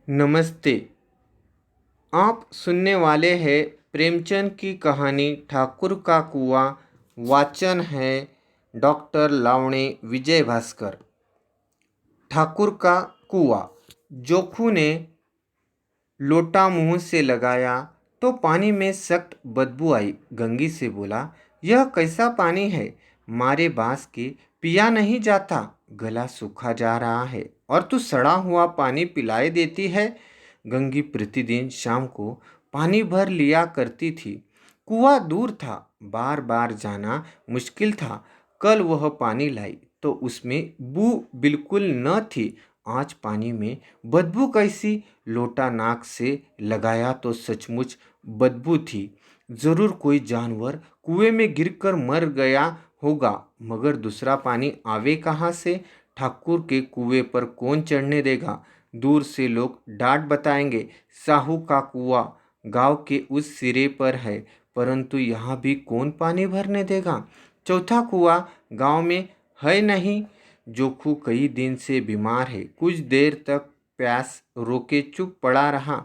नमस्ते। आप सुनने वाले हैं प्रेमचंद की कहानी ठाकुर का कुआं। वाचन है डॉक्टर लावणे विजय भास्कर। ठाकुर का कुआं। जोखू ने लोटा मुंह से लगाया तो पानी में सख्त बदबू आई। गंगी से बोला, यह कैसा पानी है? मारे बांस के पिया नहीं जाता, गला सूखा जा रहा है और तू सड़ा हुआ पानी पिलाए देती है। गंगी प्रतिदिन शाम को पानी भर लिया करती थी। कुआं दूर था, बार बार जाना मुश्किल था। कल वह पानी लाई तो उसमें बू बिल्कुल न थी। आज पानी में बदबू कैसी? लोटा नाक से लगाया तो सचमुच बदबू थी। जरूर कोई जानवर कुएं में गिरकर मर गया होगा, मगर दूसरा पानी आवे कहाँ से? ठाकुर के कुएं पर कौन चढ़ने देगा? दूर से लोग डांट बताएंगे, साहू का कुआं गांव के उस सिरे पर है, परंतु यहाँ भी कौन पानी भरने देगा? चौथा कुआं गांव में है नहीं। जोखू कई दिन से बीमार है। कुछ देर तक प्यास रोके चुप पड़ा रहा,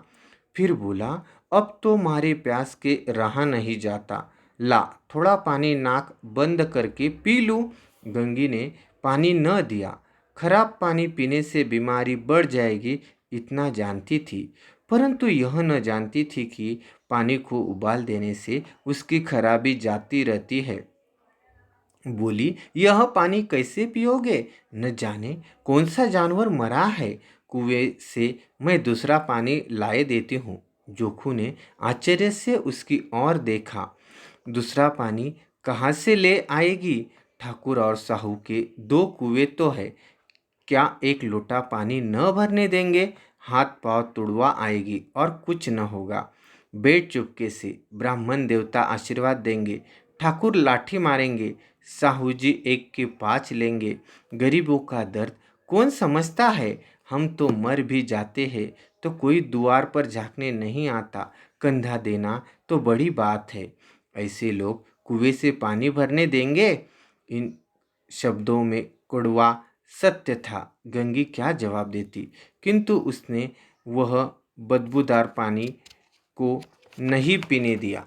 फिर बोला, अब तो मारे प्यास के रहा नहीं जाता। ला थोड़ा पानी नाक बंद करके पी लूं। गंगी ने पानी न दिया। खराब पानी पीने से बीमारी बढ़ जाएगी, इतना जानती थी, परंतु यह न जानती थी कि पानी को उबाल देने से उसकी खराबी जाती रहती है। बोली, यह पानी कैसे पियोगे? न जाने कौन सा जानवर मरा है। कुएं से मैं दूसरा पानी लाए देती हूँ। जोखू ने आश्चर्य से उसकी ओर देखा। दूसरा पानी कहाँ से ले आएगी? ठाकुर और साहू के दो कुएं तो है, क्या एक लोटा पानी न भरने देंगे? हाथ पांव तुड़वा आएगी और कुछ न होगा। बैठ चुपके से, ब्राह्मण देवता आशीर्वाद देंगे, ठाकुर लाठी मारेंगे, साहू जी एक के पाँच लेंगे। गरीबों का दर्द कौन समझता है? हम तो मर भी जाते हैं तो कोई द्वार पर झांकने नहीं आता। कंधा देना तो बड़ी बात है, ऐसे लोग कुएं से पानी भरने देंगे? इन शब्दों में कड़वा सत्य था। गंगी क्या जवाब देती, किंतु उसने वह बदबूदार पानी को नहीं पीने दिया।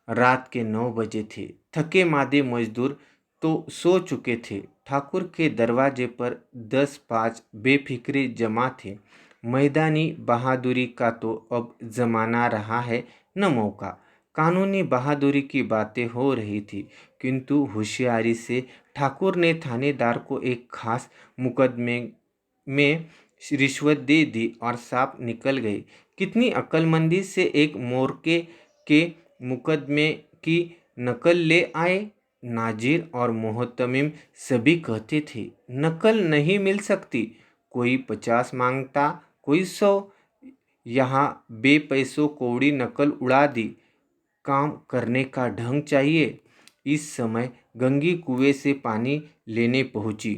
रात के 9 बजे थे। थके मादे मजदूर तो सो चुके थे। ठाकुर के दरवाजे पर 10-5 बेफिक्रे जमा थे। मैदानी बहादुरी का तो अब जमाना रहा है न मौका। कानूनी बहादुरी की बातें हो रही थी, किंतु होशियारी से ठाकुर ने थानेदार को एक खास मुकदमे में रिश्वत दे दी और सांप निकल गए। कितनी अक्लमंदी से एक मोरके के मुकदमे की नकल ले आए। नाजिर और मोहतमिम सभी कहते थे, नकल नहीं मिल सकती। कोई 50 मांगता, कोई 100। यहाँ बेपैसों कौड़ी नकल उड़ा दी। काम करने का ढंग चाहिए। इस समय गंगी कुएं से पानी लेने पहुंची।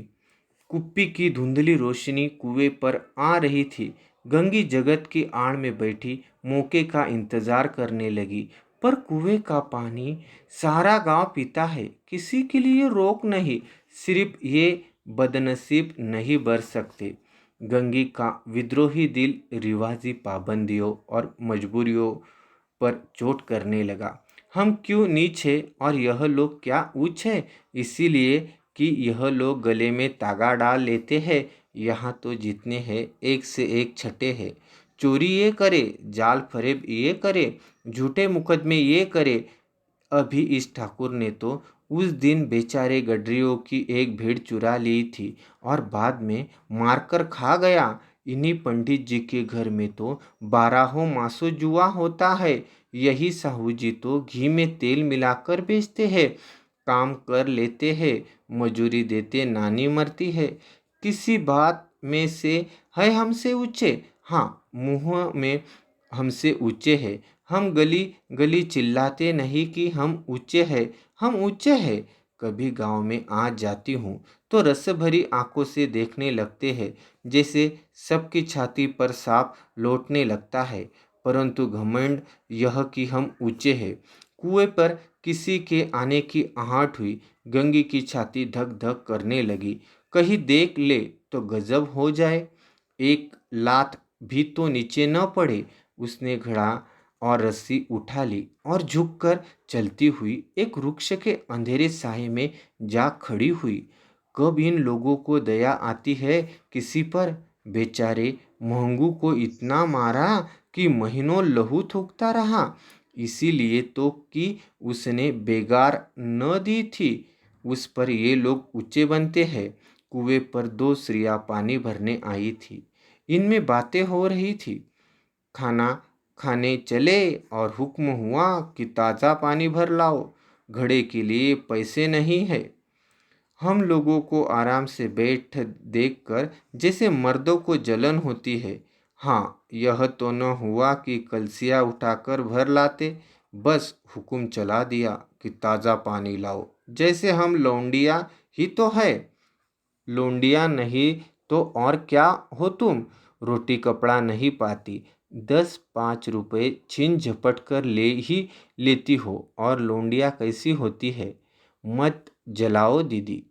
कुप्पी की धुंधली रोशनी कुएं पर आ रही थी। गंगी जगत की आड़ में बैठी मौके का इंतजार करने लगी। पर कुएं का पानी सारा गांव पीता है, किसी के लिए रोक नहीं, सिर्फ ये बदनसीब नहीं बर सकते। गंगी का विद्रोही दिल रिवाजी पाबंदियों और मजबूरियों पर चोट करने लगा। हम क्यों नीच है और यह लोग क्या ऊंच है? इसीलिए कि यह लोग गले में तागा डाल लेते हैं। यहाँ तो जितने हैं एक से एक छठे हैं। चोरी ये करे, जाल फरेब ये करे, झूठे मुकदमे ये करे। अभी इस ठाकुर ने तो उस दिन बेचारे गडरियों की एक भेड़ चुरा ली थी और बाद में मारकर खा गया। इन्हीं पंडित जी के घर में तो 12 मासों जुआ होता है। यही साहू जी तो घी में तेल मिलाकर बेचते हैं। काम कर लेते हैं, मजूरी देते नानी मरती है। किसी बात में से है हमसे ऊंचे? हाँ, मुंह में हमसे ऊंचे हैं। हम गली गली चिल्लाते नहीं कि हम ऊंचे हैं, हम ऊंचे हैं। कभी गांव में आ जाती हूँ तो रस भरी आंखों से देखने लगते हैं, जैसे सबकी छाती पर सांप लौटने लगता है। परंतु घमंड यह कि हम ऊंचे हैं। कुएं पर किसी के आने की आहट हुई। गंगी की छाती धक धक करने लगी। कहीं देख ले तो गजब हो जाए। एक लात भी तो नीचे न पड़े। उसने घड़ा और रस्सी उठा ली और झुककर चलती हुई एक वृक्ष के अंधेरे साए में जा खड़ी हुई। कब इन लोगों को दया आती है किसी पर। बेचारे महंगू को इतना मारा कि महीनों लहू थूकता रहा। इसीलिए तो कि उसने बेगार न दी थी। उस पर ये लोग ऊंचे बनते हैं। कुएं पर दो स्त्रियां पानी भरने आई थी। इनमें बातें हो रही थी। खाना खाने चले और हुक्म हुआ कि ताज़ा पानी भर लाओ, घड़े के लिए पैसे नहीं है। हम लोगों को आराम से बैठ देखकर जैसे मर्दों को जलन होती है। हाँ, यह तो न हुआ कि कलसिया उठाकर भर लाते, बस हुक्म चला दिया कि ताज़ा पानी लाओ, जैसे हम लौंडिया ही तो है। लौंडिया नहीं तो और क्या हो तुम। रोटी कपड़ा नहीं पाती, 10-5 रुपए छीन झपट कर ले ही लेती हो। और लौंडिया कैसी होती है, मत जलाओ दीदी।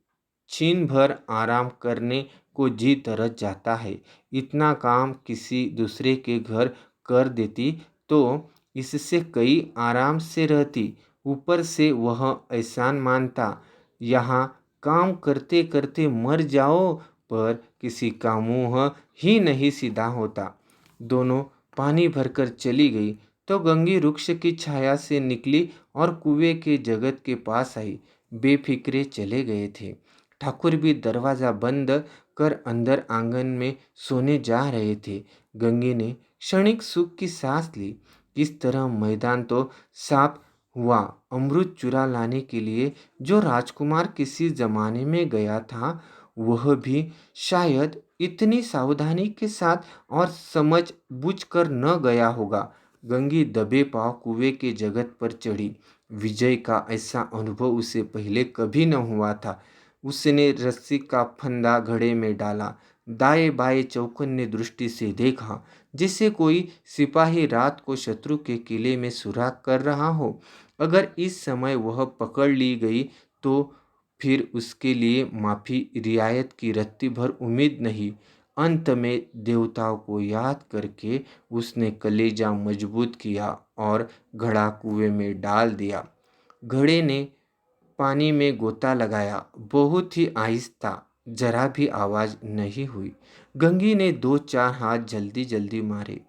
छीन भर आराम करने को जी तरस जाता है। इतना काम किसी दूसरे के घर कर देती तो इससे कई आराम से रहती। ऊपर से वह एहसान मानता, यहाँ काम करते करते मर जाओ, पर किसी का मुंह ही नहीं सीधा होता। दोनों पानी भरकर चली गई तो गंगी वृक्ष की छाया से निकली और कुएं के जगत के पास आई। बेफिक्रे चले गए थे। ठाकुर भी दरवाजा बंद कर अंदर आंगन में सोने जा रहे थे। गंगी ने क्षणिक सुख की सांस ली। किस तरह मैदान तो साफ हुआ। अमृत चुरा लाने के लिए जो राजकुमार किसी जमाने में गया था, वह भी शायद इतनी सावधानी के साथ और समझ बूझ कर न गया होगा। गंगी दबे पांव कुएं के जगत पर चढ़ी। विजय का ऐसा अनुभव उसे पहले कभी न हुआ था। उसने रस्सी का फंदा घड़े में डाला, दाएं बाएं चौकन्ने दृष्टि से देखा, जैसे कोई सिपाही रात को शत्रु के किले में सुराग कर रहा हो। अगर इस समय वह पकड़ ली गई तो फिर उसके लिए माफी रियायत की रत्ती भर उम्मीद नहीं। अंत में देवताओं को याद करके उसने कलेजा मजबूत किया और घड़ा कुएं में डाल दिया। घड़े ने पानी में गोता लगाया, बहुत ही आहिस्ता, जरा भी आवाज नहीं हुई। गंगी ने 2-4 हाथ जल्दी जल्दी मारे।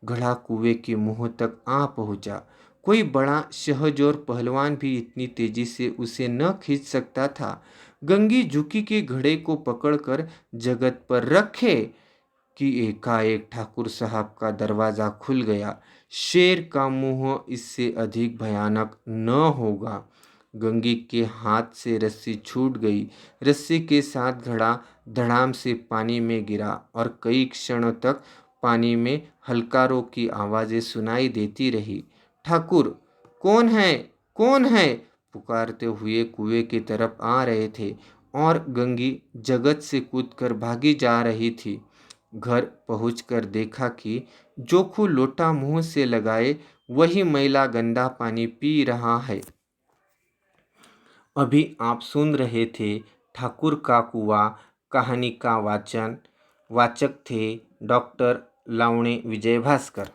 घड़ा कुएं के मुंह तक आ पहुंचा। कोई बड़ा शहजोर पहलवान भी इतनी तेजी से उसे न खींच सकता था। गंगी झुकी के घड़े को पकड़कर जगत पर रखे कि एकाएक ठाकुर साहब का दरवाजा खुल गया। शेर का मुंह इससे अधिक भयानक न होगा। गंगी के हाथ से रस्सी छूट गई। रस्सी के साथ घड़ा धड़ाम से पानी में गिरा और कई क्षणों तक पानी में हलकारों की आवाजें सुनाई देती रही। ठाकुर, कौन है, कौन है, पुकारते हुए कुएं की तरफ आ रहे थे और गंगी जगत से कूदकर भागी जा रही थी। घर पहुंचकर देखा कि जोखू लोटा मुंह से लगाए वही मैला गंदा पानी पी रहा है। अभी आप सुन रहे थे ठाकुर का कुआं। कहानी का वाचक थे डॉक्टर लावणे विजय भास्कर।